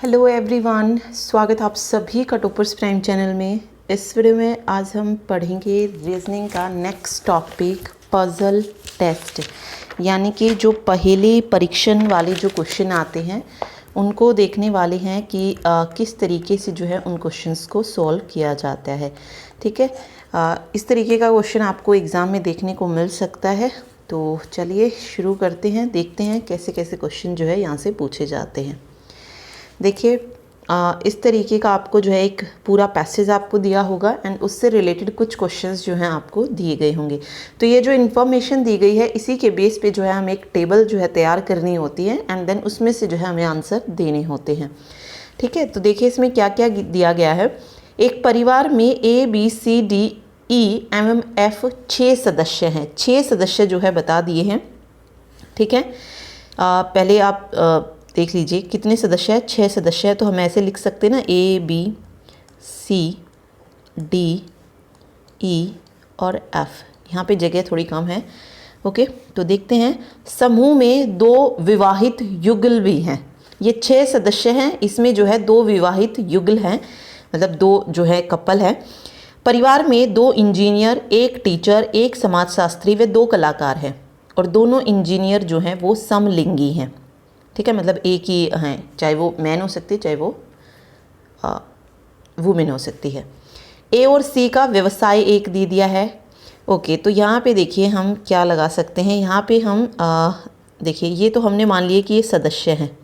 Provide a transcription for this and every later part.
Hello everyone, स्वागत है आप सभी का टॉपर्स प्राइम चैनल में। इस वीडियो में आज हम पढ़ेंगे रीजनिंग का नेक्स्ट टॉपिक पजल टेस्ट, यानी कि जो पहेली परीक्षण वाले जो क्वेश्चन आते हैं उनको देखने वाले हैं कि किस तरीके से जो है उन क्वेश्चंस को सॉल्व किया जाता है। ठीक है, इस तरीके का क्वेश्चन आपको एग्ज़ाम में देखने को मिल सकता है। तो चलिए शुरू करते हैं, देखते हैं कैसे कैसे क्वेश्चन जो है यहाँ से पूछे जाते हैं। देखिए, इस तरीके का आपको जो है एक पूरा पैसेज आपको दिया होगा एंड उससे रिलेटेड कुछ क्वेश्चंस जो हैं आपको दिए गए होंगे। तो ये जो इन्फॉर्मेशन दी गई है इसी के बेस पे जो है हमें एक टेबल जो है तैयार करनी होती है एंड देन उसमें से जो है हमें आंसर देने होते हैं। ठीक है, तो देखिए इसमें क्या क्या दिया गया है। एक परिवार में A, B, C, D, E एवं F 6 सदस्य हैं। 6 सदस्य जो है बता दिए हैं। ठीक है, पहले आप देख लीजिए कितने सदस्य हैं। 6 सदस्य है, तो हम ऐसे लिख सकते हैं ना, A, B, C, D, E और F। यहाँ पे जगह थोड़ी कम है। ओके, तो देखते हैं। समूह में 2 विवाहित युगल भी हैं। ये 6 सदस्य हैं, इसमें जो है 2 विवाहित युगल हैं, मतलब 2 जो है कपल है। परिवार में 2 इंजीनियर, 1 टीचर, 1 समाजशास्त्री व 2 कलाकार हैं और दोनों इंजीनियर जो हैं वो समलिंगी हैं। ठीक है, मतलब एक ही हैं, चाहे वो मैन हो सकती है चाहे वो वुमेन हो सकती है। ए और सी का व्यवसाय एक दे दिया है। ओके, तो यहाँ पे देखिए हम क्या लगा सकते हैं। यहाँ पे हम देखिए ये तो हमने मान लिया कि ये सदस्य हैं।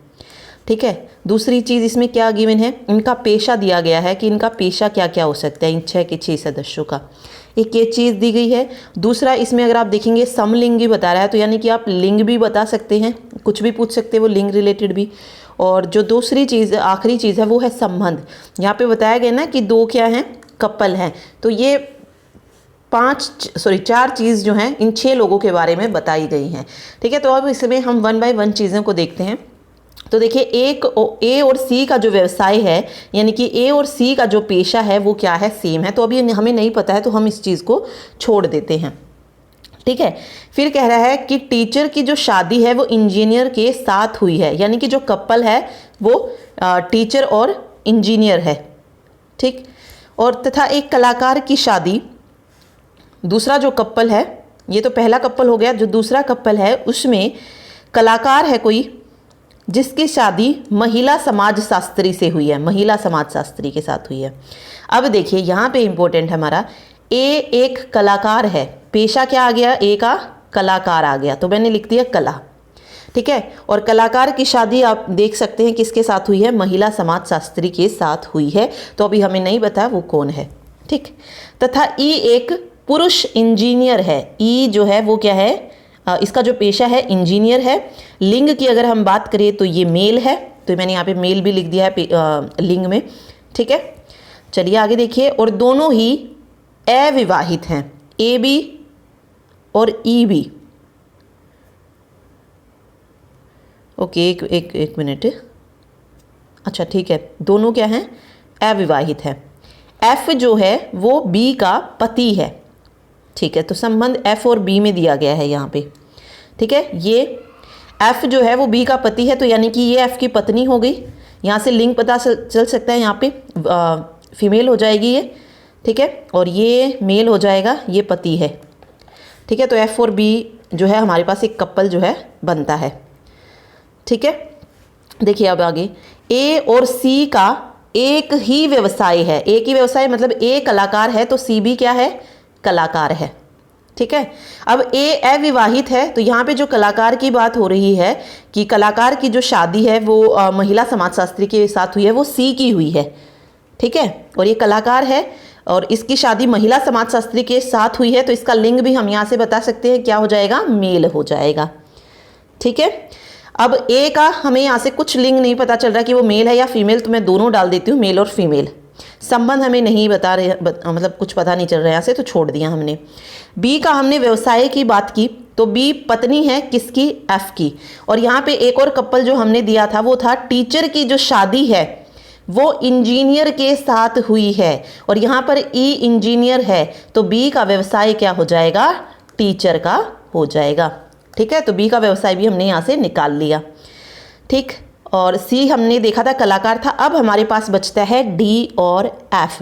ठीक है, दूसरी चीज़ इसमें क्या गिवन है, इनका पेशा दिया गया है कि इनका पेशा क्या क्या हो सकता है इन 6 के 6 सदस्यों का। एक ये चीज़ दी गई है। दूसरा इसमें अगर आप देखेंगे समलिंगी बता रहा है, तो यानी कि आप लिंग भी बता सकते हैं, कुछ भी पूछ सकते हैं वो लिंग रिलेटेड भी। और जो दूसरी चीज़ आखिरी चीज़ है वो है संबंध। यहाँ पे बताया गया ना कि 2 क्या हैं, कपल हैं। तो ये 4 चीज़ जो हैं इन 6 लोगों के बारे में बताई गई हैं। ठीक है, तो अब इसमें हम 1 बाय 1 चीज़ों को देखते हैं। तो देखिए ए और सी का जो व्यवसाय है, यानी कि ए और सी का जो पेशा है वो क्या है, सेम है। तो अभी हमें नहीं पता है तो हम इस चीज़ को छोड़ देते हैं। ठीक है, फिर कह रहा है कि टीचर की जो शादी है वो इंजीनियर के साथ हुई है, यानी कि जो कपल है वो टीचर और इंजीनियर है। ठीक, और तथा एक कलाकार की शादी, दूसरा जो कपल है, ये तो पहला कपल हो गया, जो दूसरा कपल है उसमें कलाकार है कोई जिसकी शादी महिला समाजशास्त्री से हुई है, महिला समाजशास्त्री के साथ हुई है। अब देखिए यहाँ पे इंपॉर्टेंट हमारा ए एक कलाकार है, पेशा क्या आ गया, ए का कलाकार आ गया, तो मैंने लिख दिया कला। ठीक है, और कलाकार की शादी आप देख सकते हैं किसके साथ हुई है, महिला समाजशास्त्री के साथ हुई है। तो अभी हमें नहीं पता वो कौन है। ठीक, तथा ई एक पुरुष इंजीनियर है। ई जो है वो क्या है, इसका जो पेशा है इंजीनियर है। लिंग की अगर हम बात करें तो ये मेल है, तो मैंने यहाँ पे मेल भी लिख दिया है लिंग में। ठीक है, चलिए आगे देखिए। और दोनों ही अविवाहित हैं, ए बी और ई बी। ओके, एक मिनट। अच्छा ठीक है, दोनों क्या हैं, अविवाहित है। एफ जो है वो बी का पति है। ठीक है, तो संबंध एफ और बी में दिया गया है यहाँ पे। ठीक है, ये एफ जो है वो बी का पति है, तो यानी कि ये एफ की पत्नी हो गई। यहाँ से लिंग पता चल सकता है, यहाँ पे फीमेल हो जाएगी ये। ठीक है, और ये मेल हो जाएगा, ये पति है। ठीक है, तो एफ और बी जो है हमारे पास एक कपल जो है बनता है। ठीक है, देखिए अब आगे, ए और सी का एक ही व्यवसाय है। एक ही व्यवसाय मतलब ए कलाकार है तो सी भी क्या है, कलाकार है। ठीक है, अब ए अविवाहित है, तो यहाँ पे जो कलाकार की बात हो रही है कि कलाकार की जो शादी है वो महिला समाजशास्त्री के साथ हुई है, वो सी की हुई है। ठीक है, और ये कलाकार है और इसकी शादी महिला समाजशास्त्री के साथ हुई है, तो इसका लिंग भी हम यहाँ से बता सकते हैं, क्या हो जाएगा, मेल हो जाएगा। ठीक है, अब ए का हमें यहाँ से कुछ लिंग नहीं पता चल रहा कि वो मेल है या फीमेल, तो मैं दोनों डाल देती हूँ, मेल और फीमेल। संबंध हमें नहीं बता रहे, मतलब कुछ पता नहीं चल रहा है यहाँ से, तो छोड़ दिया हमने। बी का हमने व्यवसाय की बात की, तो बी पत्नी है किसकी, एफ की। और यहाँ पे एक और कपल जो हमने दिया था वो था टीचर की जो शादी है वो इंजीनियर के साथ हुई है, और यहाँ पर ई इंजीनियर है, तो बी का व्यवसाय क्या हो जाएगा, टीचर का हो जाएगा। ठीक है, तो बी का व्यवसाय भी हमने यहाँ से निकाल लिया। ठीक, और सी हमने देखा था कलाकार था। अब हमारे पास बचता है डी और एफ,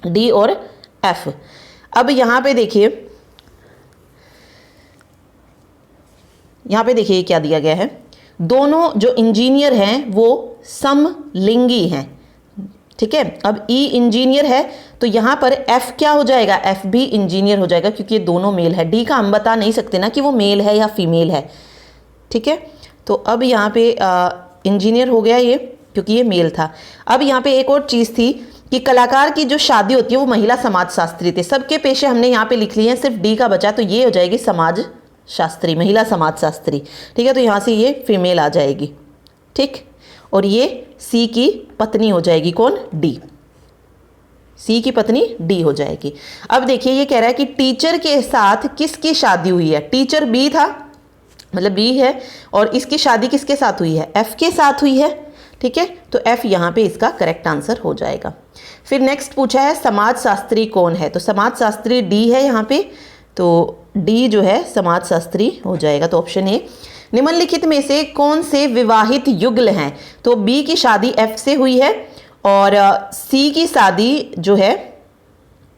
डी और एफ। अब यहाँ पे देखिए, यहाँ पे देखिए क्या दिया गया है, दोनों जो इंजीनियर हैं वो समलिंगी हैं, ठीक है। अब ई इंजीनियर है तो यहाँ पर एफ क्या हो जाएगा, एफ भी इंजीनियर हो जाएगा क्योंकि ये दोनों मेल है। डी का हम बता नहीं सकते ना कि वो मेल है या फीमेल है, ठीक है। तो अब यहाँ पे इंजीनियर हो गया ये क्योंकि ये मेल था। अब यहाँ पे एक और चीज़ थी कि कलाकार की जो शादी होती है वो महिला समाजशास्त्री थे। सबके पेशे हमने यहाँ पे लिख लिए हैं, सिर्फ डी का बचा, तो ये हो जाएगी समाज शास्त्री, महिला समाजशास्त्री, ठीक है। तो यहाँ से ये फीमेल आ जाएगी, ठीक। और ये सी की पत्नी हो जाएगी, कौन, डी, सी की पत्नी डी हो जाएगी। अब देखिए ये कह रहा है कि टीचर के साथ किसकी शादी हुई है। टीचर बी था, मतलब बी है, और इसकी शादी किसके साथ हुई है, एफ के साथ हुई है, ठीक है। तो एफ यहाँ पे इसका करेक्ट आंसर हो जाएगा। फिर नेक्स्ट पूछा है समाजशास्त्री कौन है, तो समाजशास्त्री डी है यहाँ पे, तो डी जो है समाजशास्त्री हो जाएगा। तो ऑप्शन ए। निम्नलिखित में से कौन से विवाहित युगल हैं, तो बी की शादी एफ से हुई है और सी की शादी जो है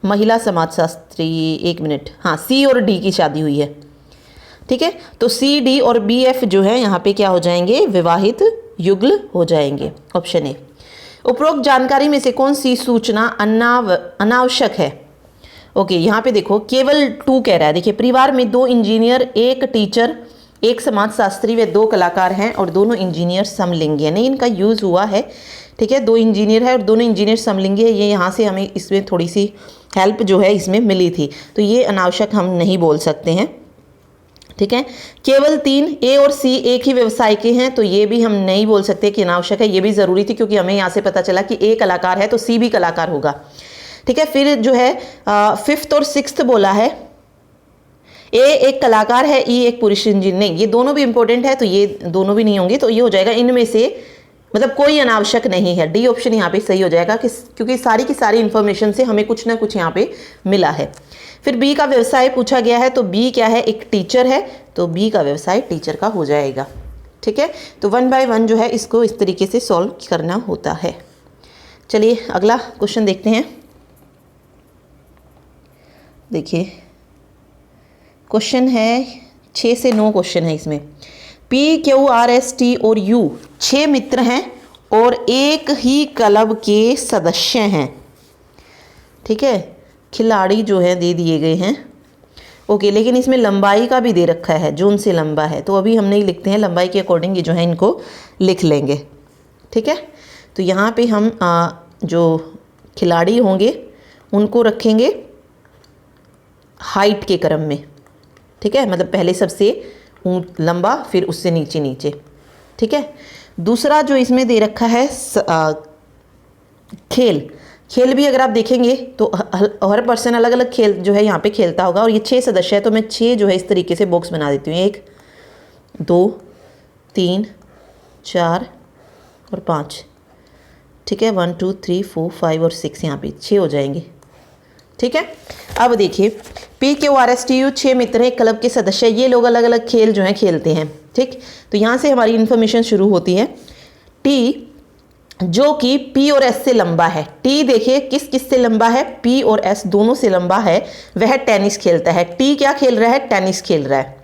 महिला समाजशास्त्री, एक मिनट, हाँ, सी और डी की शादी हुई है, ठीक है। तो सी, डी और बी, एफ जो है यहाँ पे क्या हो जाएंगे, विवाहित युगल हो जाएंगे, ऑप्शन ए। उपरोक्त जानकारी में से कौन सी सूचना अनावश्यक है। ओके, यहाँ पे देखो केवल 2 कह रहा है। देखिए परिवार में 2 इंजीनियर, 1 टीचर, 1 समाजशास्त्री व 2 कलाकार हैं और दोनों इंजीनियर समलिंगी हैं। नहीं, इनका यूज़ हुआ है, ठीक है। 2 इंजीनियर है और दोनों इंजीनियर समलिंगी है, ये यहाँ से हमें इसमें थोड़ी सी हेल्प जो है इसमें मिली थी, तो ये अनावश्यक हम नहीं बोल सकते हैं, ठीक है। केवल 3, ए और सी एक ही व्यवसाय के हैं, तो ये भी हम नहीं बोल सकते कि अनावश्यक है, ये भी ज़रूरी थी क्योंकि हमें यहाँ से पता चला कि ए कलाकार है तो सी भी कलाकार होगा, ठीक है। फिर जो है 5th और 6th बोला है, ए एक कलाकार है, ई एक पुरुष इंजीनियर, नहीं, ये दोनों भी इंपॉर्टेंट है तो ये दोनों भी नहीं होंगे, तो ये हो जाएगा इनमें से, मतलब कोई अनावश्यक नहीं है। डी ऑप्शन यहाँ पे सही हो जाएगा क्योंकि सारी की सारी इंफॉर्मेशन से हमें कुछ ना कुछ यहाँ पे मिला है। फिर बी का व्यवसाय पूछा गया है, तो बी क्या है, एक टीचर है, तो बी का व्यवसाय टीचर का हो जाएगा, ठीक है। तो 1 बाय 1 जो है इसको इस तरीके से सॉल्व करना होता है। चलिए अगला क्वेश्चन देखते हैं। देखिए क्वेश्चन है 6 से 9 क्वेश्चन है इसमें। P, Q, R, S, T और यू 6 मित्र हैं और एक ही क्लब के सदस्य हैं, ठीक है। खिलाड़ी जो है दे दिए गए हैं, ओके, लेकिन इसमें लंबाई का भी दे रखा है, जो उनसे लंबा है, तो अभी हम नहीं लिखते हैं, लंबाई के अकॉर्डिंग ये जो है इनको लिख लेंगे, ठीक है। तो यहाँ पे हम जो खिलाड़ी होंगे उनको रखेंगे हाइट के क्रम में, ठीक है, मतलब पहले सबसे लंबा फिर उससे नीचे नीचे, ठीक है। दूसरा जो इसमें दे रखा है खेल भी अगर आप देखेंगे तो हर पर्सन अलग अलग खेल जो है यहाँ पे खेलता होगा, और ये 6 सदस्य है, तो मैं 6 जो है इस तरीके से बॉक्स बना देती हूँ, 1 2 3 4 और 5, ठीक है, 1 2 3 4 5 और 6, यहाँ पे 6 हो जाएंगे, ठीक है। अब देखिए P, Q, R, S, T, U 6 मित्र हैं, क्लब के सदस्य, ये लोग अलग अलग खेल जो हैं खेलते हैं, ठीक। तो यहाँ से हमारी इन्फॉर्मेशन शुरू होती है। टी जो कि पी और एस से लंबा है, टी देखिए किस किस से लंबा है, पी और एस दोनों से लंबा है, वह टेनिस खेलता है। टी क्या खेल रहा है, टेनिस खेल रहा है,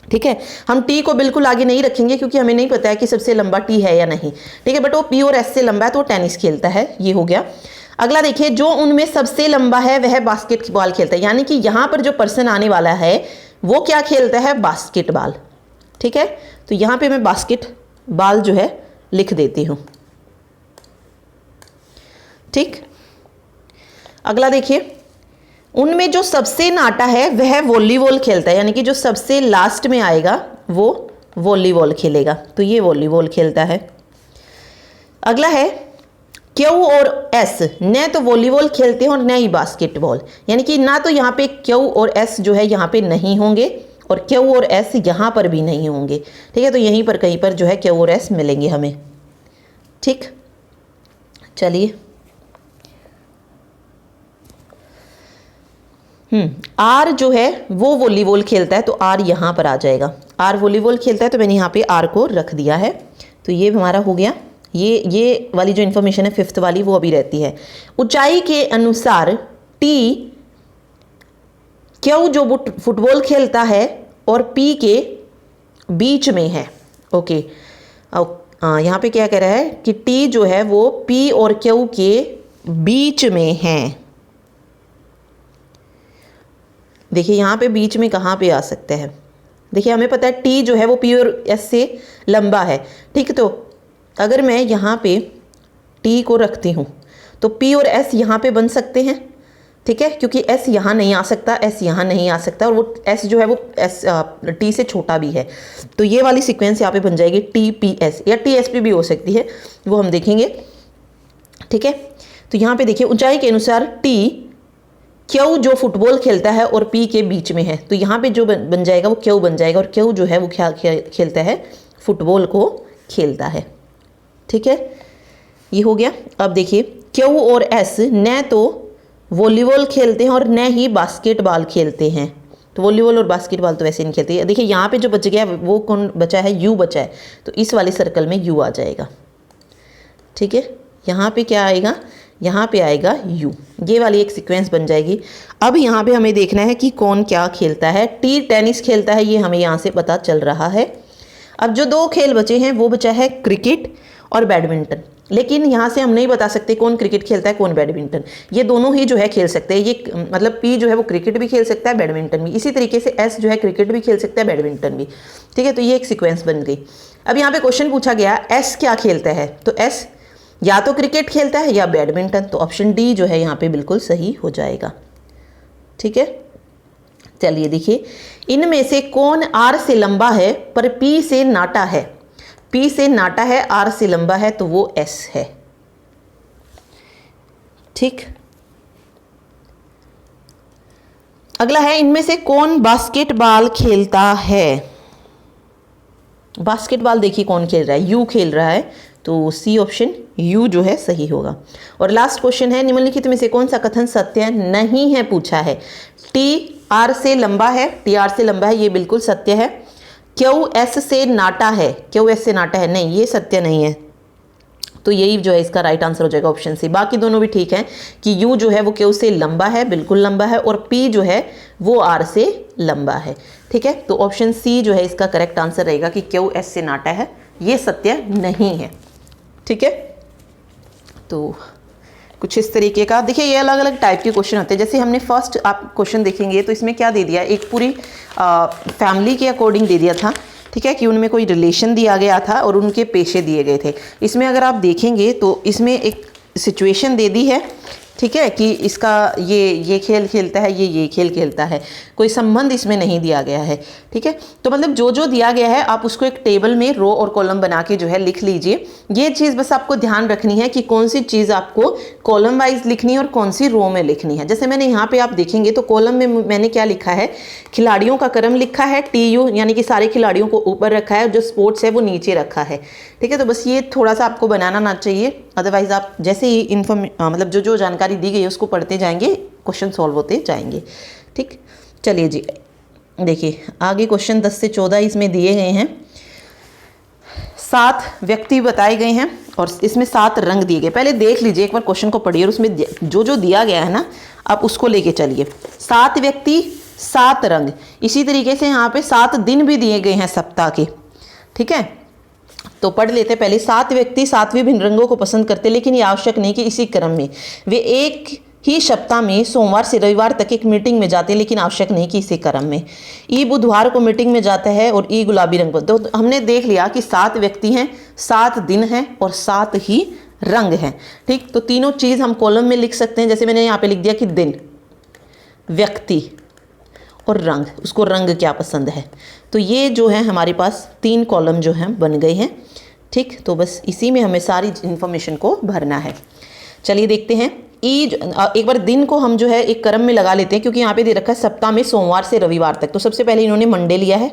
ठीक है। हम टी को बिल्कुल आगे नहीं रखेंगे क्योंकि हमें नहीं पता है कि सबसे लंबा टी है या नहीं, ठीक है, बट वो पी और एस से लंबा है तो वो टेनिस खेलता है, ये हो गया। अगला देखिए जो उनमें सबसे लंबा है वह बास्केटबॉल खेलता है, यानी कि यहाँ पर जो पर्सन आने वाला है वो क्या खेलता है, बास्केटबॉल, ठीक है। तो यहाँ पे मैं बास्केटबॉल जो है लिख देती हूँ, ठीक। अगला देखिए उनमें जो सबसे नाटा है वह वॉलीबॉल खेलता है, यानी कि जो सबसे लास्ट में आएगा वो वॉलीबॉल खेलेगा, तो ये वॉलीबॉल खेलता है। अगला है क्यू और एस न तो वॉलीबॉल खेलते हैं और न ही बास्केटबॉल, यानी कि ना तो यहाँ पे क्यू और एस जो है यहाँ पे नहीं होंगे और क्यू और एस यहाँ पर भी नहीं होंगे, ठीक है। तो यहीं पर कहीं पर जो है क्यू और एस मिलेंगे हमें, ठीक। चलिए आर जो है वो वॉलीबॉल खेलता है, तो आर यहाँ पर आ जाएगा, आर वॉलीबॉल खेलता है, तो मैंने यहाँ पे आर को रख दिया है, तो ये हमारा हो गया। ये वाली जो इन्फॉर्मेशन है 5th वाली वो अभी रहती है। ऊंचाई के अनुसार टी क्यू जो फुटबॉल खेलता है और पी के बीच में है। ओके, यहाँ पे क्या कह रहा है कि टी जो है वो पी और क्यू के बीच में है। देखिए यहाँ पे बीच में कहाँ पे आ सकता है। देखिए हमें पता है टी जो है वो पी और एस से लंबा है, ठीक है। तो अगर मैं यहाँ पे टी को रखती हूँ तो पी और एस यहाँ पे बन सकते हैं, ठीक है, क्योंकि एस यहाँ नहीं आ सकता, एस यहाँ नहीं आ सकता, और वो एस जो है वो एस टी से छोटा भी है। तो ये वाली सीक्वेंस यहाँ पे बन जाएगी टी पी एस, या टी एस पी भी हो सकती है, वो हम देखेंगे, ठीक है। तो यहाँ पे देखिए ऊंचाई के अनुसार टी क्यू जो फुटबॉल खेलता है और पी के बीच में है, तो यहाँ पे जो बन जाएगा वो क्यू बन जाएगा, और क्यू जो है वो खेलता है फुटबॉल को खेलता है, ठीक है। ये हो गया। अब देखिए क्यू और एस न तो वॉलीबॉल खेलते हैं और न ही बास्केटबॉल खेलते हैं। तो वॉलीबॉल और बास्केटबॉल तो वैसे नहीं खेलते। देखिए यहाँ पे जो बच गया वो कौन बचा है, यू बचा है, तो इस वाले सर्कल में यू आ जाएगा, ठीक है। यहाँ पे क्या आएगा, यहाँ पे आएगा यू। ये वाली एक सीक्वेंस बन जाएगी। अब यहाँ पे हमें देखना है कि कौन क्या खेलता है। टी टेनिस खेलता है, ये हमें यहाँ से पता चल रहा है। अब जो 2 खेल बचे हैं वो बचा है क्रिकेट और बैडमिंटन, लेकिन यहाँ से हम नहीं बता सकते कौन क्रिकेट खेलता है कौन बैडमिंटन। ये दोनों ही जो है खेल सकते हैं। ये मतलब पी जो है वो क्रिकेट भी खेल सकता है बैडमिंटन भी, इसी तरीके से एस जो है क्रिकेट भी खेल सकता है बैडमिंटन भी, ठीक है। तो ये एक सीक्वेंस बन गई। अब यहाँ पे क्वेश्चन पूछा गया एस क्या खेलता है, तो एस या तो क्रिकेट खेलता है या बैडमिंटन, तो ऑप्शन डी जो है यहाँ पे बिल्कुल सही हो जाएगा, ठीक है। चलिए देखिए इनमें से कौन आर से लंबा है पर पी से नाटा है। पी से नाटा है, आर से लंबा है, तो वो एस है, ठीक। अगला है इनमें से कौन बास्केटबॉल खेलता है। बास्केटबॉल देखिए कौन खेल रहा है, यू खेल रहा है, तो सी ऑप्शन यू जो है सही होगा। और लास्ट क्वेश्चन है निम्नलिखित में से कौन सा कथन सत्य नहीं है पूछा है। टी आर से लंबा है, टी आर से लंबा है, ये बिल्कुल सत्य है। क्यू एस से नाटा है, क्यू एस से नाटा है, नहीं ये सत्य नहीं है, तो यही जो है इसका राइट आंसर हो जाएगा ऑप्शन सी। बाकी दोनों भी ठीक है कि यू जो है वो क्यू से लंबा है, बिल्कुल लंबा है, और पी जो है वो आर से लंबा है, ठीक है। तो ऑप्शन सी जो है इसका करेक्ट आंसर रहेगा कि क्यू एस से नाटा है, ये सत्य नहीं है, ठीक है। तो कुछ इस तरीके का देखिए, ये अलग अलग टाइप के क्वेश्चन होते हैं। जैसे हमने फर्स्ट आप क्वेश्चन देखेंगे तो इसमें क्या दे दिया, एक पूरी फैमिली के अकॉर्डिंग दे दिया था, ठीक है, कि उनमें कोई रिलेशन दिया गया था और उनके पेशे दिए गए थे। इसमें अगर आप देखेंगे तो इसमें एक सिचुएशन दे दी है, ठीक है, कि इसका ये खेल खेलता है, ये खेल खेलता है, कोई संबंध इसमें नहीं दिया गया है, ठीक है। तो मतलब जो जो दिया गया है आप उसको एक टेबल में रो और कॉलम बना के जो है लिख लीजिए। ये चीज़ बस आपको ध्यान रखनी है कि कौन सी चीज़ आपको कॉलम वाइज लिखनी है और कौन सी रो में लिखनी है। जैसे मैंने यहाँ पे आप देखेंगे तो कॉलम में मैंने क्या लिखा है, खिलाड़ियों का क्रम लिखा है, TU यानी कि सारे खिलाड़ियों को ऊपर रखा है, जो स्पोर्ट्स है वो नीचे रखा है, ठीक है। तो बस ये थोड़ा सा आपको बनाना ना चाहिए, अदरवाइज आप जैसे ही मतलब जो जानकारी दी गई है उसको पढ़ते जाएंगे, क्वेश्चन सॉल्व होते जाएंगे, ठीक। चलिए जी देखिए आगे क्वेश्चन 10 से 14 इसमें दिए गए हैं। 7 व्यक्ति बताए गए हैं और इसमें 7 रंग दिए गए। पहले देख लीजिए एक बार क्वेश्चन को पढ़िए और उसमें जो जो दिया गया है ना आप उसको लेके चलिए। 7 व्यक्ति 7 रंग, इसी तरीके से यहाँ पे 7 दिन भी दिए गए हैं सप्ताह के, ठीक है। तो पढ़ लेते पहले। 7 व्यक्ति 7 विभिन्न रंगों को पसंद करते, लेकिन ये आवश्यक नहीं कि इसी क्रम में वे एक ही सप्ताह में सोमवार से रविवार तक एक मीटिंग में जाते, लेकिन आवश्यक नहीं कि इसी क्रम में। ई बुधवार को मीटिंग में जाता है और ई गुलाबी रंग पर। तो हमने देख लिया कि 7 व्यक्ति हैं, 7 दिन हैं और 7 ही रंग हैं, ठीक। तो तीनों चीज़ हम कॉलम में लिख सकते हैं। जैसे मैंने यहाँ पे लिख दिया कि दिन, व्यक्ति और रंग, उसको रंग क्या पसंद है। तो ये जो है हमारे पास 3 कॉलम जो हैं बन गए हैं, ठीक। तो बस इसी में हमें सारी इन्फॉर्मेशन को भरना है। चलिए देखते हैं। एक बार दिन को हम जो है एक क्रम में लगा लेते हैं, क्योंकि यहाँ पे दे रखा है सप्ताह में सोमवार से रविवार तक। तो सबसे पहले इन्होंने मंडे लिया है,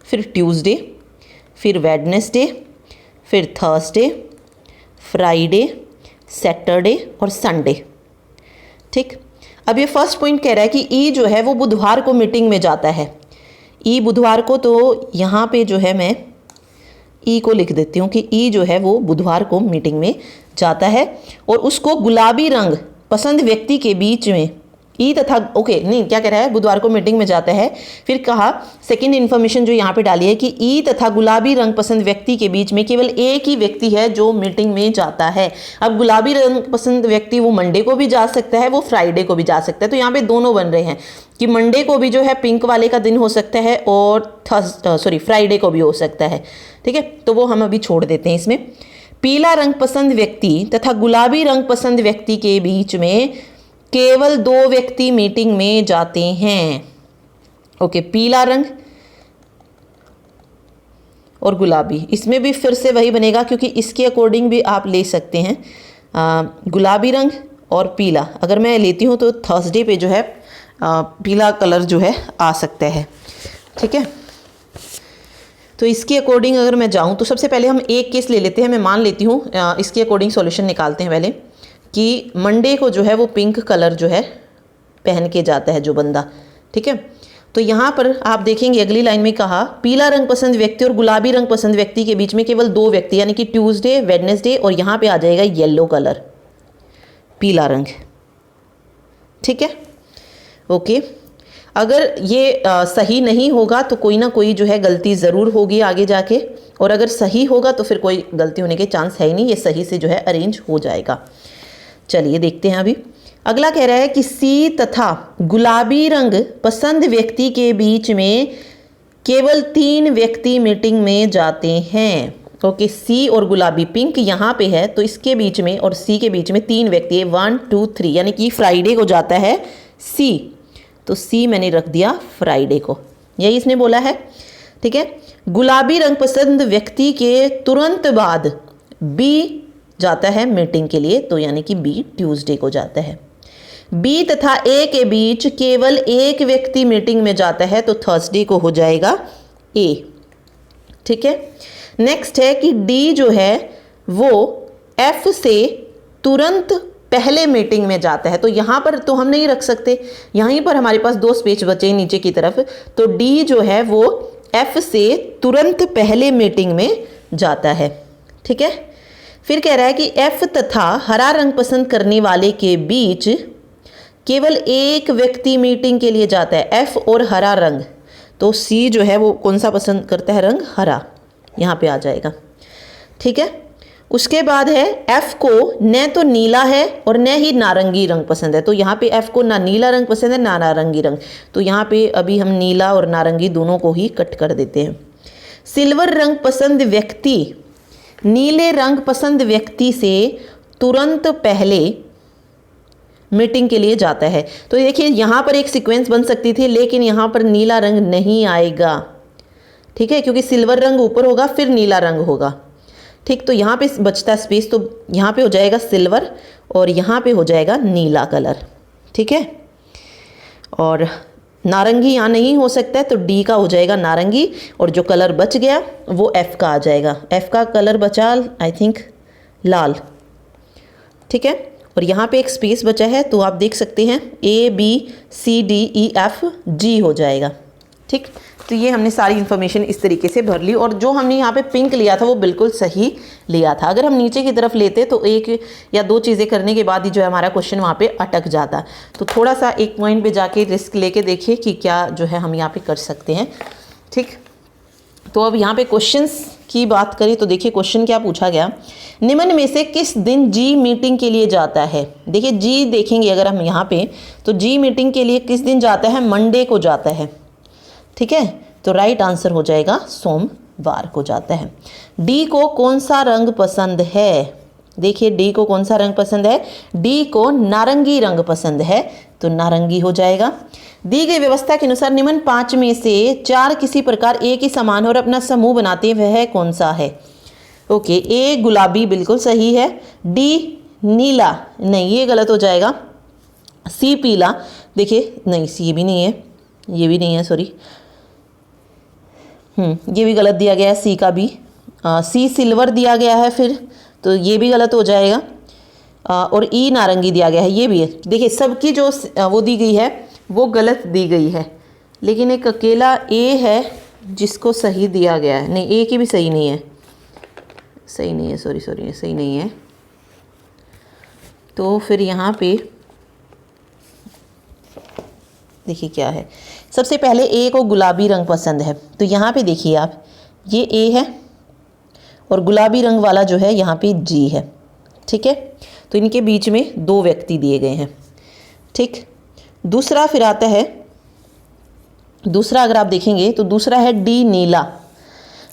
फिर ट्यूसडे, फिर वेडनेसडे, फिर थर्सडे, फ्राइडे, सैटरडे और संडे, ठीक। अब ये फर्स्ट पॉइंट कह रहा है कि ई जो है वो बुधवार को मीटिंग में जाता है। ई बुधवार को, तो यहाँ पे जो है मैं ई को लिख देती हूँ कि ई जो है वो बुधवार को मीटिंग में जाता है और उसको गुलाबी रंग पसंद व्यक्ति के बीच में ई तथा ओके नहीं क्या कह रहा है, बुधवार को मीटिंग में जाता है। फिर कहा सेकंड इन्फॉर्मेशन जो यहाँ पे डाली है कि ई तथा गुलाबी रंग पसंद व्यक्ति के बीच में केवल एक ही व्यक्ति है जो मीटिंग में जाता है। अब गुलाबी रंग पसंद व्यक्ति वो मंडे को भी जा सकता है, वो फ्राइडे को भी जा सकता है। तो यहाँ पे दोनों बन रहे हैं कि मंडे को भी जो है पिंक वाले का दिन हो सकता है और फ्राइडे को भी हो सकता है। ठीक है, तो वो हम अभी छोड़ देते हैं इसमें। पीला रंग पसंद व्यक्ति तथा गुलाबी रंग पसंद व्यक्ति के बीच में केवल 2 व्यक्ति मीटिंग में जाते हैं। ओके, पीला रंग और गुलाबी, इसमें भी फिर से वही बनेगा क्योंकि इसके अकॉर्डिंग भी आप ले सकते हैं गुलाबी रंग और पीला। अगर मैं लेती हूँ तो थर्सडे पे जो है पीला कलर जो है आ सकता है। ठीक है, तो इसके अकॉर्डिंग अगर मैं जाऊँ तो सबसे पहले हम एक केस ले लेते हैं। मैं मान लेती हूँ इसके अकॉर्डिंग सॉल्यूशन निकालते हैं पहले कि मंडे को जो है वो पिंक कलर जो है पहन के जाता है जो बंदा। ठीक है, तो यहाँ पर आप देखेंगे अगली लाइन में कहा पीला रंग पसंद व्यक्ति और गुलाबी रंग पसंद व्यक्ति के बीच में केवल 2 व्यक्ति, यानी कि ट्यूसडे, वेडनेसडे, और यहाँ पे आ जाएगा येलो कलर, पीला रंग। ठीक है, ओके। अगर ये सही नहीं होगा तो कोई ना कोई जो है गलती ज़रूर होगी आगे जाके, और अगर सही होगा तो फिर कोई गलती होने के चांस है ही नहीं, ये सही से जो है अरेंज हो जाएगा। चलिए देखते हैं अभी अगला कह रहा है कि सी तथा गुलाबी रंग पसंद व्यक्ति के बीच में केवल 3 व्यक्ति मीटिंग में जाते हैं। ओके, सी और गुलाबी, पिंक यहाँ पे है तो इसके बीच में और सी के बीच में 3 व्यक्ति है, 1 2 3, यानी कि फ्राइडे को जाता है सी, तो सी मैंने रख दिया फ्राइडे को, यही इसने बोला है। ठीक है, गुलाबी रंग पसंद व्यक्ति के तुरंत बाद बी जाता है मीटिंग के लिए, तो यानी कि बी ट्यूसडे को जाता है। बी तथा ए के बीच केवल एक व्यक्ति मीटिंग में जाता है, तो थर्सडे को हो जाएगा ए। ठीक है, नेक्स्ट है कि डी जो है वो एफ से तुरंत पहले मीटिंग में जाता है, तो यहाँ पर तो हम नहीं रख सकते, यहीं पर हमारे पास 2 स्पेस बचे नीचे की तरफ, तो डी जो है वो एफ से तुरंत पहले मीटिंग में जाता है। ठीक है, फिर कह रहा है कि एफ तथा हरा रंग पसंद करने वाले के बीच केवल एक व्यक्ति मीटिंग के लिए जाता है, एफ और हरा रंग, तो सी जो है वो कौन सा पसंद करता है, रंग हरा, यहाँ पे आ जाएगा। ठीक है, उसके बाद है एफ को न तो नीला है और न ही नारंगी रंग पसंद है, तो यहाँ पे एफ को ना नीला रंग पसंद है ना नारंगी रंग, तो यहाँ पे अभी हम नीला और नारंगी दोनों को ही कट कर देते हैं। सिल्वर रंग पसंद व्यक्ति नीले रंग पसंद व्यक्ति से तुरंत पहले मीटिंग के लिए जाता है, तो देखिए यहाँ पर एक सीक्वेंस बन सकती थी, लेकिन यहाँ पर नीला रंग नहीं आएगा। ठीक है, क्योंकि सिल्वर रंग ऊपर होगा फिर नीला रंग होगा। ठीक, तो यहाँ पे बचता स्पेस, तो यहाँ पे हो जाएगा सिल्वर और यहाँ पे हो जाएगा नीला कलर। ठीक है, और नारंगी यहाँ नहीं हो सकता है, तो डी का हो जाएगा नारंगी, और जो कलर बच गया वो एफ का आ जाएगा। एफ का कलर बचा आई थिंक लाल। ठीक है, और यहाँ पे एक स्पेस बचा है, तो आप देख सकते हैं A B C D E F G हो जाएगा। ठीक, तो ये हमने सारी इन्फॉर्मेशन इस तरीके से भर ली, और जो हमने यहाँ पे पिंक लिया था वो बिल्कुल सही लिया था। अगर हम नीचे की तरफ लेते तो 1 या 2 चीज़ें करने के बाद ही जो है हमारा क्वेश्चन वहाँ पे अटक जाता, तो थोड़ा सा एक पॉइंट पे जाके रिस्क लेके देखिए कि क्या जो है हम यहाँ पे कर सकते हैं। ठीक, तो अब यहाँ पे क्वेश्चंस की बात करें तो देखिए क्वेश्चन क्या पूछा गया, निम्न में से किस दिन जी मीटिंग के लिए जाता है। देखिए जी देखेंगे अगर हम यहाँ पे, तो जी मीटिंग के लिए किस दिन जाता है, मंडे को जाता है। ठीक है, तो राइट आंसर हो जाएगा सोमवार को जाता है। डी को कौन सा रंग पसंद है, देखिए डी को कौन सा रंग पसंद है, डी को नारंगी रंग पसंद है, तो नारंगी हो जाएगा। दी गई व्यवस्था के अनुसार निम्न 5 में से 4 किसी प्रकार एक ही समान और अपना समूह बनाते हैं, वह कौन सा है। ओके, ए गुलाबी बिल्कुल सही है, डी नीला नहीं, ये गलत हो जाएगा। सी पीला, देखिए नहीं सी भी नहीं है, ये भी नहीं है, सॉरी ये भी गलत दिया गया है, सी का भी। सी सिल्वर दिया गया है फिर, तो ये भी गलत हो जाएगा। और ई नारंगी दिया गया है, ये भी है। देखिए सबकी जो वो दी गई है वो गलत दी गई है, लेकिन एक अकेला ए है जिसको सही दिया गया है, नहीं ए की भी सही नहीं है, सही नहीं है, सॉरी सही नहीं है। तो फिर यहाँ पे देखिए क्या है, सबसे पहले ए को गुलाबी रंग पसंद है, तो यहाँ पे देखिए आप, ये ए है और गुलाबी रंग वाला जो है यहाँ पे जी है, ठीक है। तो इनके बीच में 2 व्यक्ति दिए गए हैं, ठीक। दूसरा फिर आता है, दूसरा अगर आप देखेंगे तो दूसरा है डी नीला।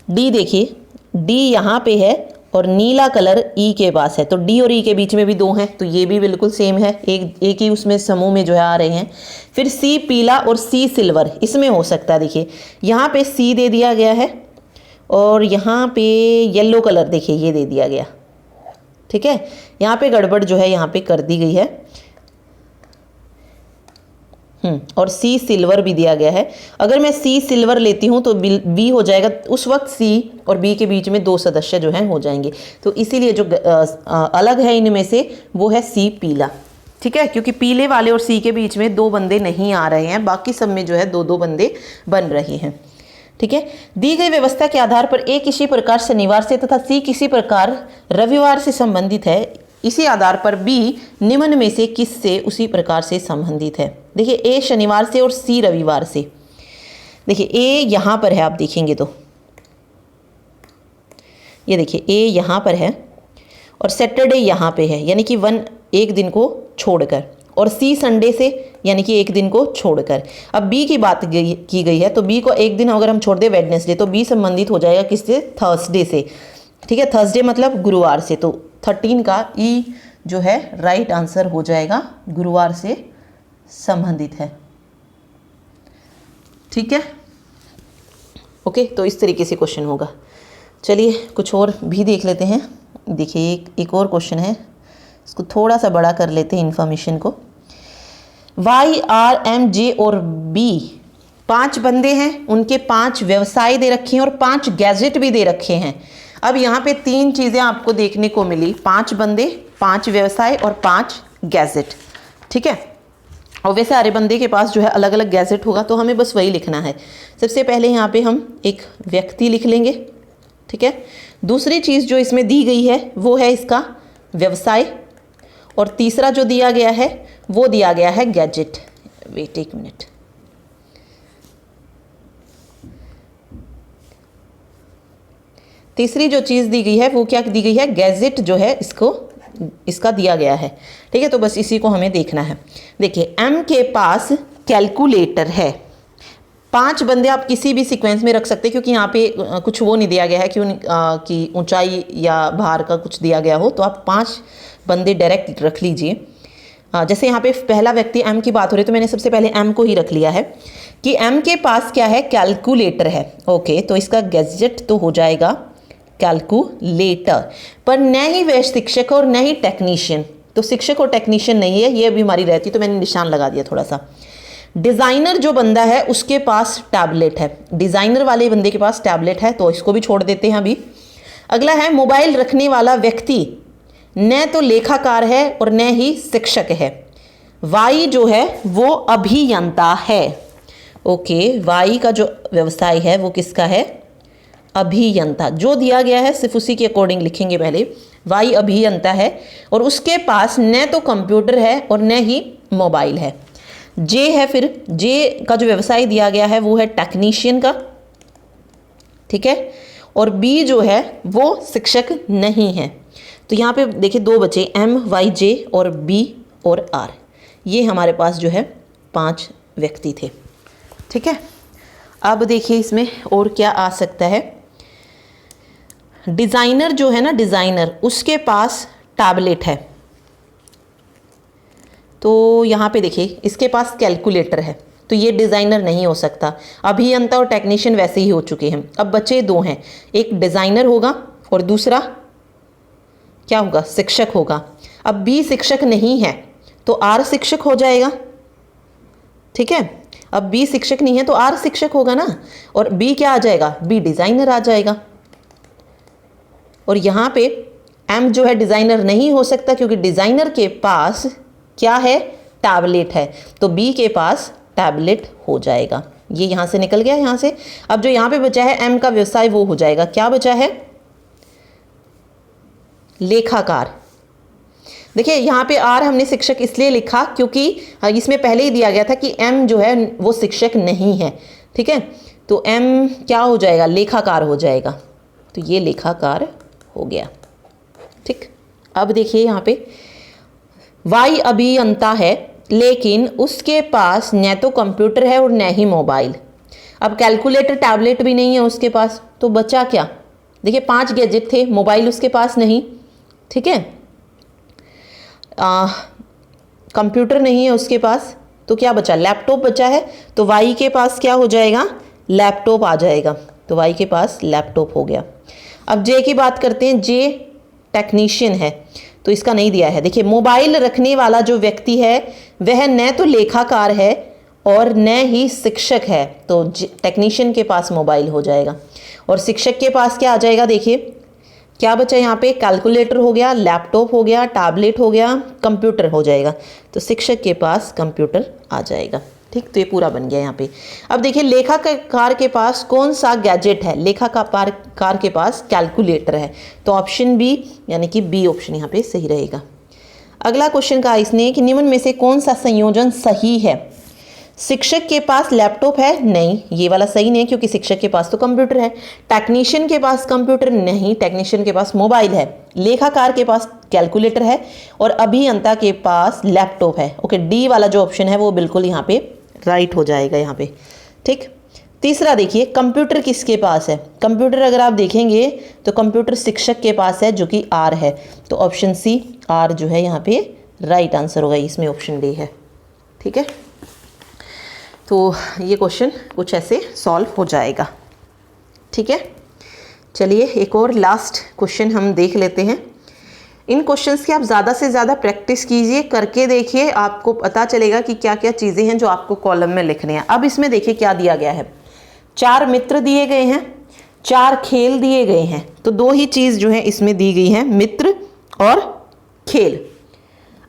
डी देखिए, डी यहाँ पे है और नीला कलर ई के पास है, तो डी और ई के बीच में भी 2 हैं, तो ये भी बिल्कुल सेम है, एक ही उसमें समूह में जो है आ रहे हैं। फिर सी पीला और सी सिल्वर, इसमें हो सकता है, देखिए यहाँ पे सी दे दिया गया है और यहाँ पे येलो कलर देखिए ये दे दिया गया, ठीक है। यहाँ पे गड़बड़ जो है यहाँ पे कर दी गई है, और सी सिल्वर भी दिया गया है। अगर मैं सी सिल्वर लेती हूँ तो बी हो जाएगा, उस वक्त सी और बी के बीच में 2 सदस्य जो हैं हो जाएंगे, तो इसीलिए जो अलग है इनमें से वो है सी पीला, ठीक है, क्योंकि पीले वाले और सी के बीच में 2 बंदे नहीं आ रहे हैं, बाकी सब में जो है 2-2 बंदे बन रहे हैं, ठीक है। दी गई व्यवस्था के आधार पर ए किसी प्रकार शनिवार से तथा सी किसी प्रकार रविवार से संबंधित है, इसी आधार पर बी निम्न में से किस से उसी प्रकार से संबंधित है। देखिए ए शनिवार से और सी रविवार से। देखिए ए यहाँ पर है, आप देखेंगे तो ये देखिए ए यहाँ पर है और सैटरडे यहाँ पे है, यानी कि 1 दिन को छोड़कर, और सी संडे से यानी कि 1 दिन को छोड़कर। अब बी की बात की गई है, तो बी को 1 दिन अगर हम छोड़ दें वेडनेसडे, तो बी संबंधित हो जाएगा किससे, थर्सडे से, ठीक है। थर्सडे मतलब गुरुवार से, तो 13 का ई जो है राइट आंसर हो जाएगा, गुरुवार से संबंधित है, ठीक है। ओके, तो इस तरीके से क्वेश्चन होगा। चलिए कुछ और भी देख लेते हैं। देखिए एक और क्वेश्चन है, इसको थोड़ा सा बड़ा कर लेते हैं इन्फॉर्मेशन को। वाई आर एम जे और बी 5 बंदे हैं, उनके 5 व्यवसाय दे रखे हैं और 5 गैजेट भी दे रखे हैं। अब यहाँ पे 3 चीज़ें आपको देखने को मिली, 5 बंदे, 5 व्यवसाय और 5 गैजेट, ठीक है। और वैसे सारे बंदे के पास जो है अलग अलग गैजेट होगा, तो हमें बस वही लिखना है। सबसे पहले यहाँ पे हम एक व्यक्ति लिख लेंगे, ठीक है। दूसरी चीज़ जो इसमें दी गई है वो है इसका व्यवसाय, और तीसरा जो दिया गया है वो दिया गया है गैजेट। वेट 1 मिनट, तीसरी जो चीज़ दी गई है वो क्या दी गई है, गैजेट जो है इसका दिया गया है, ठीक है। तो बस इसी को हमें देखना है। देखिए एम के पास कैलकुलेटर है, 5 बंदे आप किसी भी सीक्वेंस में रख सकते हैं, क्योंकि यहाँ पे कुछ वो नहीं दिया गया है कि ऊंचाई या भार का कुछ दिया गया हो, तो आप 5 बंदे डायरेक्ट रख लीजिए। जैसे यहाँ पे पहला व्यक्ति एम की बात हो रही है, तो मैंने सबसे पहले एम को ही रख लिया है कि एम के पास क्या है, कैलकुलेटर है। ओके, तो इसका गैजेट तो हो जाएगा कैलकुलेटर, पर न ही वह शिक्षक और न ही टेक्नीशियन, तो शिक्षक और टेक्नीशियन नहीं है, ये अभी हमारी रहती, तो मैंने निशान लगा दिया थोड़ा सा। डिज़ाइनर जो बंदा है उसके पास टैबलेट है, डिज़ाइनर वाले बंदे के पास टैबलेट है, तो इसको भी छोड़ देते हैं अभी। अगला है मोबाइल रखने वाला व्यक्ति न तो लेखाकार है और न ही शिक्षक है। वाई जो है वो अभियंता है। ओके, वाई का जो व्यवसाय है वो किसका है, अभियंता। जो दिया गया है सिर्फ उसी के अकॉर्डिंग लिखेंगे पहले। वाई अभियंता है और उसके पास न तो कंप्यूटर है और न ही मोबाइल है। जे है, फिर जे का जो व्यवसाय दिया गया है वो है टेक्नीशियन का, ठीक है। और बी जो है वो शिक्षक नहीं है। तो यहाँ पे देखिए 2 बचे, एम वाई जे और बी और आर, ये हमारे पास जो है 5 व्यक्ति थे, ठीक है। अब देखिए इसमें और क्या आ सकता है। डिज़ाइनर जो है ना, डिज़ाइनर, उसके पास टैबलेट है, तो यहाँ पे देखिए इसके पास कैलकुलेटर है, तो ये डिज़ाइनर नहीं हो सकता। अभियंता और टेक्नीशियन वैसे ही हो चुके हैं। अब बचे 2 हैं, एक डिज़ाइनर होगा और दूसरा क्या होगा, शिक्षक होगा। अब बी शिक्षक नहीं है तो आर शिक्षक हो जाएगा, ठीक है। अब बी शिक्षक नहीं है तो आर शिक्षक होगा ना, और बी क्या आ जाएगा, बी डिज़ाइनर आ जाएगा। और यहाँ पे एम जो है डिज़ाइनर नहीं हो सकता, क्योंकि डिज़ाइनर के पास क्या है, टैबलेट है, तो बी के पास टैबलेट हो जाएगा। ये यहाँ से निकल गया यहाँ से। अब जो यहाँ पे बचा है एम का व्यवसाय, वो हो जाएगा, क्या बचा है, लेखाकार। देखिए यहाँ पे आर हमने शिक्षक इसलिए लिखा क्योंकि इसमें पहले ही दिया गया था कि एम जो है वो शिक्षक नहीं है। ठीक है, तो एम क्या हो जाएगा, लेखाकार हो जाएगा। तो ये लेखाकार हो गया। ठीक, अब देखिए यहाँ पे वाई अभियंता है लेकिन उसके पास न तो कंप्यूटर है और न ही मोबाइल। अब कैलकुलेटर टैबलेट भी नहीं है उसके पास, तो बचा क्या। देखिए 5 गैजेट थे, मोबाइल उसके पास नहीं, ठीक है, कंप्यूटर नहीं है उसके पास, तो क्या बचा, लैपटॉप बचा है। तो वाई के पास क्या हो जाएगा, लैपटॉप आ जाएगा। तो वाई के पास लैपटॉप हो गया। अब जे की बात करते हैं, जे टेक्नीशियन है, तो इसका नहीं दिया है। देखिए मोबाइल रखने वाला जो व्यक्ति है वह न तो लेखाकार है और न ही शिक्षक है, तो टेक्नीशियन के पास मोबाइल हो जाएगा। और शिक्षक के पास क्या आ जाएगा, देखिए क्या बचा यहाँ पे, कैलकुलेटर हो गया, लैपटॉप हो गया, टैबलेट हो गया, कंप्यूटर हो जाएगा। तो शिक्षक के पास कंप्यूटर आ जाएगा। ठीक, तो ये पूरा बन गया यहाँ पे। अब देखिए लेखाकार के पास कौन सा गैजेट है, लेखाकार के पास कैलकुलेटर है, तो ऑप्शन बी यानी कि बी ऑप्शन यहाँ पे सही रहेगा। अगला क्वेश्चन कहा इसने कि निम्न में से कौन सा संयोजन सही है। शिक्षक के पास लैपटॉप है, नहीं, ये वाला सही नहीं है क्योंकि शिक्षक के पास तो कंप्यूटर है। टेक्नीशियन के पास कंप्यूटर नहीं, टेक्नीशियन के पास मोबाइल है। लेखाकार के पास कैलकुलेटर है और अभियंता के पास लैपटॉप है। ओके, डी वाला जो ऑप्शन है वो बिल्कुल यहाँ पे राइट हो जाएगा यहाँ पे। ठीक, तीसरा देखिए कंप्यूटर किसके पास है। कंप्यूटर अगर आप देखेंगे तो कंप्यूटर शिक्षक के पास है जो कि आर है। तो ऑप्शन सी आर जो है यहाँ पे राइट आंसर होगा, इसमें ऑप्शन डी है। ठीक है, तो ये क्वेश्चन कुछ ऐसे सॉल्व हो जाएगा। ठीक है, चलिए एक और लास्ट क्वेश्चन हम देख लेते हैं। इन क्वेश्चंस की आप ज़्यादा से ज़्यादा प्रैक्टिस कीजिए, करके देखिए, आपको पता चलेगा कि क्या क्या चीज़ें हैं जो आपको कॉलम में लिखने हैं। अब इसमें देखिए क्या दिया गया है, 4 मित्र दिए गए हैं, 4 खेल दिए गए हैं। तो 2 ही चीज़ जो है इसमें दी गई है, मित्र और खेल।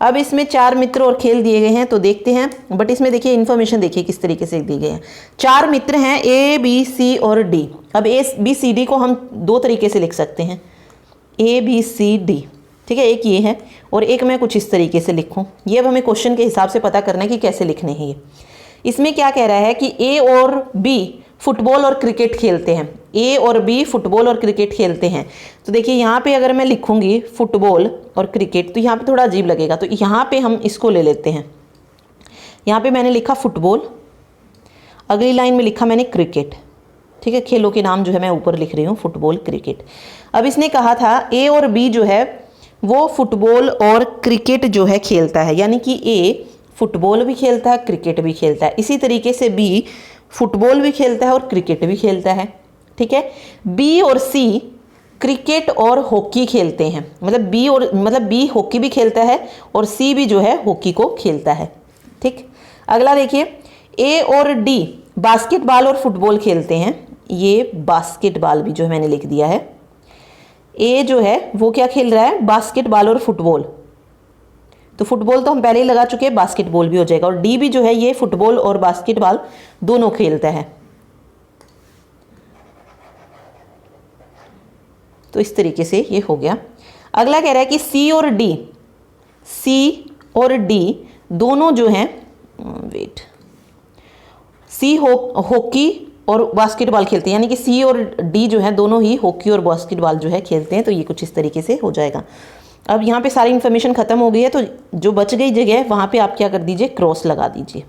अब इसमें 4 मित्र और खेल दिए गए हैं, तो देखते हैं। बट इसमें देखिए इन्फॉर्मेशन देखिए किस तरीके से दी गई है। 4 मित्र हैं ए बी सी और डी। अब ए बी सी डी को हम 2 तरीके से लिख सकते हैं, ए बी सी डी। ठीक है, एक ये है और एक मैं कुछ इस तरीके से लिखूं। ये अब हमें क्वेश्चन के हिसाब से पता करना है कि कैसे लिखने हैं ये। इसमें क्या कह रहा है कि ए और बी फुटबॉल और क्रिकेट खेलते हैं, ए और बी फुटबॉल और क्रिकेट खेलते हैं। तो देखिए यहाँ पे अगर मैं लिखूंगी फुटबॉल और क्रिकेट तो यहाँ पे थोड़ा अजीब लगेगा, तो यहाँ पे हम इसको ले लेते हैं। यहाँ पे मैंने लिखा फुटबॉल, अगली लाइन में लिखा मैंने क्रिकेट। ठीक है, खेलों के नाम जो है मैं ऊपर लिख रही हूँ, फुटबॉल क्रिकेट। अब इसने कहा था ए और बी जो है वो फुटबॉल और क्रिकेट जो है खेलता है, यानी कि ए फुटबॉल भी खेलता है, क्रिकेट भी खेलता है। इसी तरीके से बी फुटबॉल भी खेलता है और क्रिकेट भी खेलता है। ठीक है, बी और सी क्रिकेट और हॉकी खेलते हैं, मतलब बी हॉकी भी खेलता है और सी भी जो है हॉकी को खेलता है। ठीक, अगला देखिए ए और डी बास्केटबॉल और फुटबॉल खेलते हैं। ये बास्केटबॉल भी जो है मैंने लिख दिया है। ए जो है वो क्या खेल रहा है, बास्केटबॉल और फुटबॉल। तो फुटबॉल तो हम पहले ही लगा चुके हैं, बास्केटबॉल भी हो जाएगा। और डी भी जो है ये फुटबॉल और बास्केटबॉल दोनों खेलता है। तो इस तरीके से ये हो गया। अगला कह रहा है कि सी और डी दोनों जो हैं, सी हॉकी और बास्केटबॉल खेलते हैं, यानी कि सी और डी जो है दोनों ही हॉकी और बास्केटबॉल जो है खेलते हैं। तो ये कुछ इस तरीके से हो जाएगा। अब यहाँ पे सारी इन्फॉर्मेशन खत्म हो गई है, तो जो बच गई जगह है वहाँ पे आप क्या कर दीजिए, क्रॉस लगा दीजिए,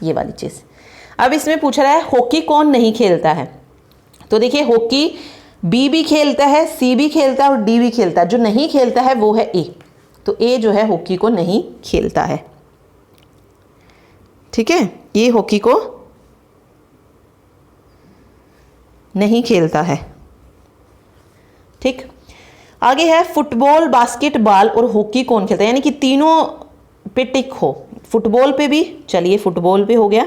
ये वाली चीज़। अब इसमें पूछ रहा है हॉकी कौन नहीं खेलता है। तो देखिए हॉकी बी भी खेलता है, सी भी खेलता है और डी भी खेलता है। जो नहीं खेलता है वो है ए। तो ए जो है हॉकी को नहीं खेलता है। ठीक है, ये हॉकी को नहीं खेलता है। ठीक, आगे है फुटबॉल, बास्केटबॉल और हॉकी कौन खेलता है, यानी कि तीनों पे टिक हो। फुटबॉल पे भी, चलिए फुटबॉल पे हो गया,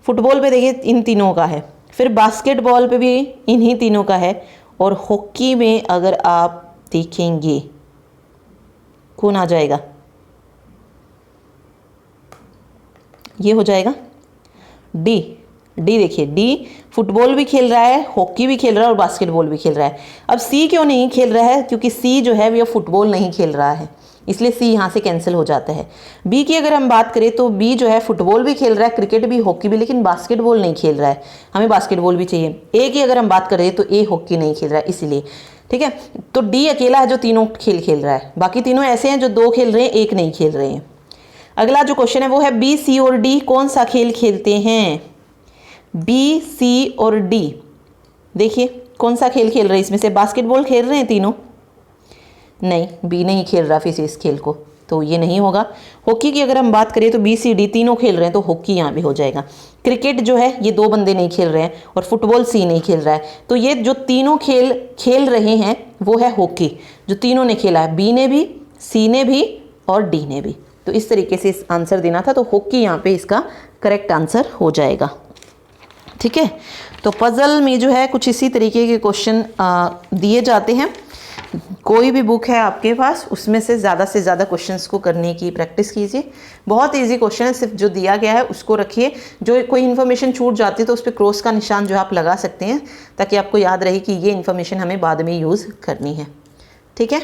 फुटबॉल पे देखिए इन तीनों का है। फिर बास्केटबॉल पे भी इन्हीं तीनों का है। और हॉकी में अगर आप देखेंगे कौन आ जाएगा, ये हो जाएगा डी, डी देखिए, डी फुटबॉल भी खेल रहा है, हॉकी भी खेल रहा है और बास्केटबॉल भी खेल रहा है। अब सी क्यों नहीं खेल रहा है? क्योंकि सी जो है वो फुटबॉल नहीं खेल रहा है, इसलिए सी यहाँ से कैंसिल हो जाता है। बी की अगर हम बात करें तो बी जो है फुटबॉल भी खेल रहा है, क्रिकेट भी, हॉकी भी, लेकिन बास्केटबॉल नहीं खेल रहा है, हमें बास्केटबॉल भी चाहिए। ए की अगर हम बात करें तो ए हॉकी नहीं खेल रहा है, इसीलिए ठीक है। तो डी अकेला है जो तीनों खेल खेल रहा है, बाकी तीनों ऐसे हैं जो 2 खेल रहे हैं, 1 नहीं खेल रहे हैं। अगला जो क्वेश्चन है वो है बी, सी और डी कौन सा खेल खेलते हैं? बी, सी और डी देखिए कौन सा खेल खेल रहे हैं, इसमें से बास्केटबॉल खेल रहे हैं तीनों? नहीं, बी नहीं खेल रहा फिर से इस खेल को, तो ये नहीं होगा। हॉकी की अगर हम बात करें तो बी, सी, डी तीनों खेल रहे हैं, तो हॉकी यहाँ भी हो जाएगा। क्रिकेट जो है ये 2 बंदे नहीं खेल रहे हैं, और फुटबॉल सी नहीं खेल रहा है, तो ये जो तीनों खेल खेल रहे हैं वो है हॉकी, जो तीनों ने खेला है, बी ने भी, सी ने भी और डी ने भी। तो इस तरीके से इस आंसर देना था, तो हॉकी यहाँ पे इसका करेक्ट आंसर हो जाएगा। ठीक है, तो पजल में जो है कुछ इसी तरीके के क्वेश्चन दिए जाते हैं। कोई भी बुक है आपके पास, उसमें से ज़्यादा क्वेश्चंस को करने की प्रैक्टिस कीजिए। बहुत इजी क्वेश्चन है, सिर्फ जो दिया गया है उसको रखिए। जो कोई इन्फॉर्मेशन छूट जाती है तो उस पर क्रॉस का निशान जो आप लगा सकते हैं, ताकि आपको याद रहे कि ये इन्फॉर्मेशन हमें बाद में यूज़ करनी है। ठीक है,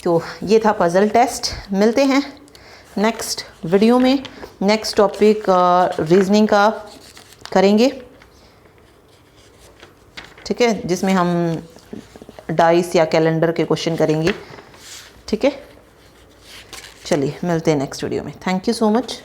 तो ये था पजल टेस्ट। मिलते हैं नेक्स्ट वीडियो में। नेक्स्ट टॉपिक रीजनिंग का करेंगे, ठीक है, जिसमें हम डाइस या कैलेंडर के क्वेश्चन करेंगे। ठीक है, चलिए मिलते हैं नेक्स्ट वीडियो में। Thank you so much.